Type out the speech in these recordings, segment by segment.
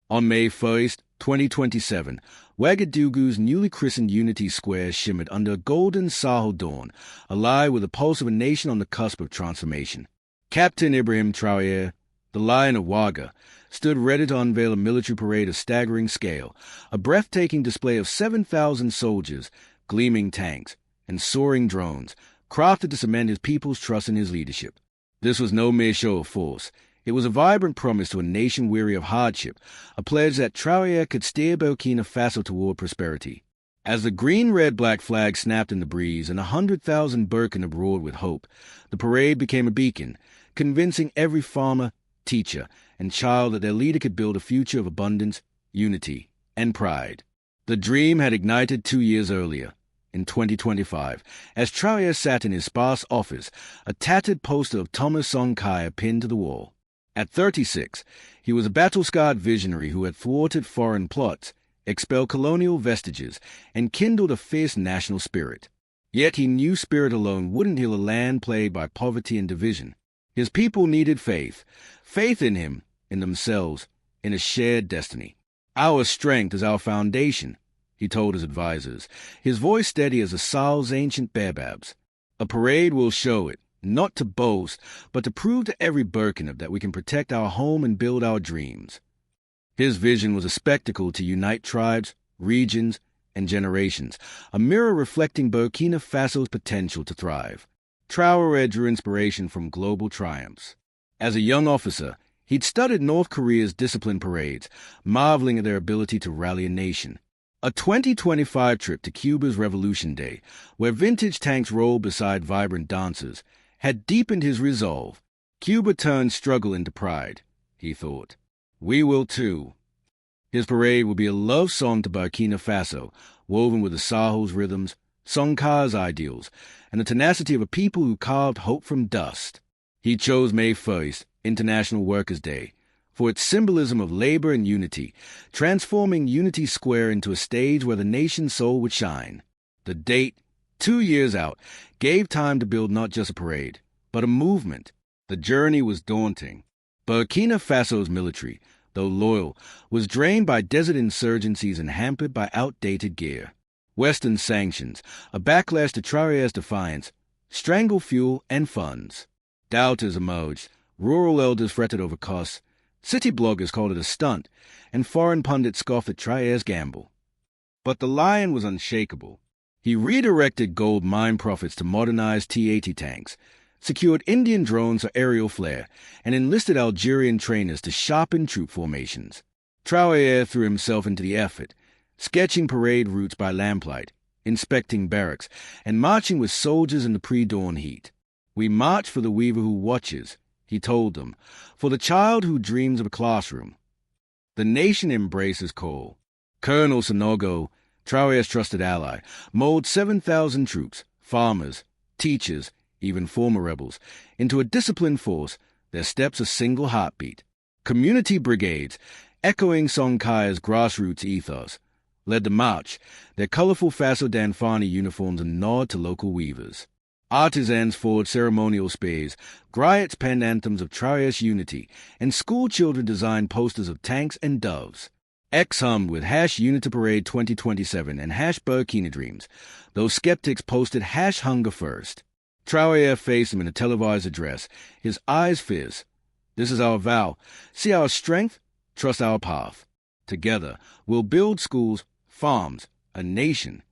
On May 1st, 2027, Ouagadougou's newly christened Unity Square shimmered under a golden Sahel dawn, alive with the pulse of a nation on the cusp of transformation. Captain Ibrahim Traoré, the Lion of Ouaga, stood ready to unveil a military parade of staggering scale, a breathtaking display of 7,000 soldiers, gleaming tanks, and soaring drones, crafted to cement his people's trust in his leadership. This was no mere show of force. It was a vibrant promise to a nation weary of hardship, a pledge that Traoré could steer Burkina Faso toward prosperity. As the green-red-black flag snapped in the breeze and 100,000 Burkina roared with hope, the parade became a beacon, convincing every farmer, teacher, and child that their leader could build a future of abundance, unity, and pride. The dream had ignited 2 years earlier, in 2025, as Traoré sat in his sparse office, a tattered poster of Thomas Sankara pinned to the wall. At 36, he was a battle-scarred visionary who had thwarted foreign plots, expelled colonial vestiges, and kindled a fierce national spirit. Yet he knew spirit alone wouldn't heal a land plagued by poverty and division. His people needed faith in him, in themselves, in a shared destiny. "Our strength is our foundation," he told his advisers, his voice steady as the Sahel's ancient baobabs. "A parade will show it, not to boast, but to prove to every Burkina that we can protect our home and build our dreams." His vision was a spectacle to unite tribes, regions, and generations, a mirror reflecting Burkina Faso's potential to thrive. Traoré drew inspiration from global triumphs. As a young officer, he'd studied North Korea's disciplined parades, marveling at their ability to rally a nation. A 2025 trip to Cuba's Revolution Day, where vintage tanks rolled beside vibrant dancers, had deepened his resolve. Cuba turned struggle into pride, he thought. We will too. His parade will be a love song to Burkina Faso, woven with the Sahel's rhythms, Sankara's ideals, and the tenacity of a people who carved hope from dust. He chose May 1st, International Workers' Day, for its symbolism of labor and unity, transforming Unity Square into a stage where the nation's soul would shine. The date, 2 years out, gave time to build not just a parade, but a movement. The journey was daunting. Burkina Faso's military, though loyal, was drained by desert insurgencies and hampered by outdated gear. Western sanctions, a backlash to Traoré's defiance, strangled fuel and funds. Doubters emerged, rural elders fretted over costs, city bloggers called it a stunt, and foreign pundits scoffed at Traoré's gamble. But the lion was unshakable. He redirected gold mine profits to modernize T-80 tanks, secured Indian drones for aerial flare, and enlisted Algerian trainers to sharpen troop formations. Traoré threw himself into the effort, sketching parade routes by lamplight, inspecting barracks, and marching with soldiers in the pre-dawn heat. "We march for the weaver who watches," he told them, "for the child who dreams of a classroom." The nation embraced his call. Colonel Sanogo, Traoré's trusted ally, molded 7,000 troops, farmers, teachers, even former rebels, into a disciplined force, their steps a single heartbeat. Community brigades, echoing Sankara's grassroots ethos, led the march, their colorful Faso Danfani uniforms a nod to local weavers. Artisans forged ceremonial spears, griots penned anthems of Traoré's unity, and schoolchildren designed posters of tanks and doves. X hummed with #Unity Parade 2027 and #Burkina Dreams, though skeptics posted #Hunger First. Traoré faced him in a televised address, his eyes fierce. "This is our vow. See our strength, trust our path. Together, we'll build schools, farms, a nation."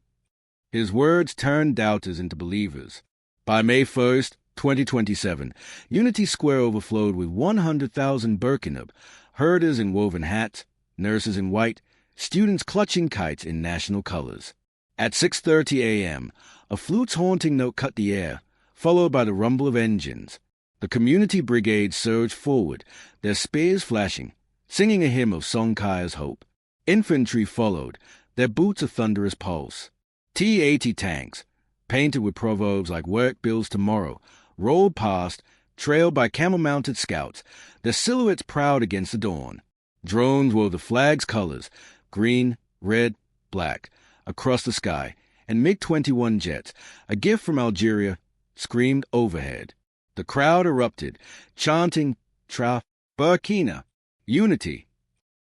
His words turned doubters into believers. By May 1st, 2027, Unity Square overflowed with 100,000 Burkina, herders in woven hats, nurses in white, students clutching kites in national colors. At 6:30 a.m., a flute's haunting note cut the air, followed by the rumble of engines. The community brigades surged forward, their spears flashing, singing a hymn of Sankara's hope. Infantry followed, their boots a thunderous pulse. T-80 tanks, painted with proverbs like "Work builds tomorrow," rolled past, trailed by camel-mounted scouts, their silhouettes proud against the dawn. Drones wove the flag's colors, green, red, black, across the sky, and MiG-21 jets, a gift from Algeria, screamed overhead. The crowd erupted, chanting Burkina, unity.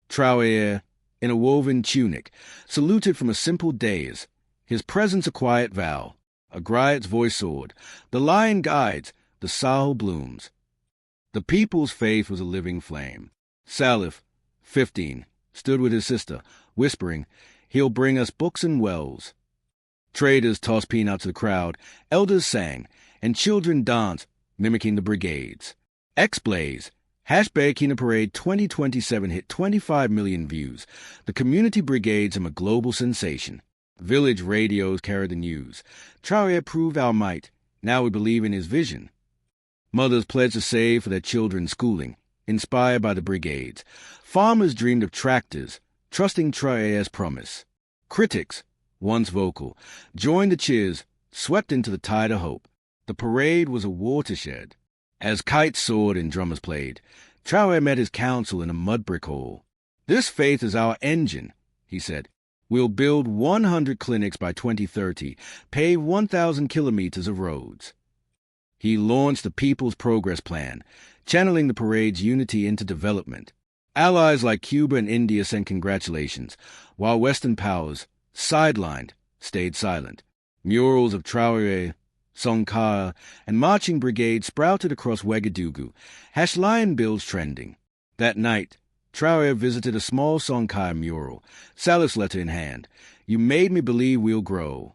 Traoré, in a woven tunic, saluted from a simple dais, his presence a quiet vow, a griot's voice soared, the lion guides, the Sahel blooms. The people's faith was a living flame. Salif, 15, stood with his sister, whispering, "He'll bring us books and wells." Traders tossed peanuts to the crowd, elders sang, and children danced, mimicking the brigades. X-Blaze, #Burkina Parade 2027 hit 25 million views. The community brigades are a global sensation. Village radios carried the news. Traoré proved our might. Now we believe in his vision. Mothers pledged to save for their children's schooling, inspired by the brigades. Farmers dreamed of tractors, trusting Traoré's promise. Critics, once vocal, joined the cheers, swept into the tide of hope. The parade was a watershed. As kites soared and drummers played, Traoré met his council in a mud brick hole. "This faith is our engine," he said. "We'll build 100 clinics by 2030, pave 1,000 kilometers of roads." He launched the People's Progress Plan, channeling the parade's unity into development. Allies like Cuba and India sent congratulations, while Western powers, sidelined, stayed silent. Murals of Traoré, Sankara, and marching brigades sprouted across Ouagadougou, #Lion Bills trending. That night, Traoré visited a small Sankara mural, Salif's letter in hand. "You made me believe we'll grow."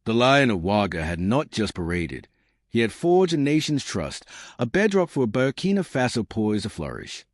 The Lion of Ouaga had not just paraded. He had forged a nation's trust, a bedrock for a Burkina Faso poised to flourish.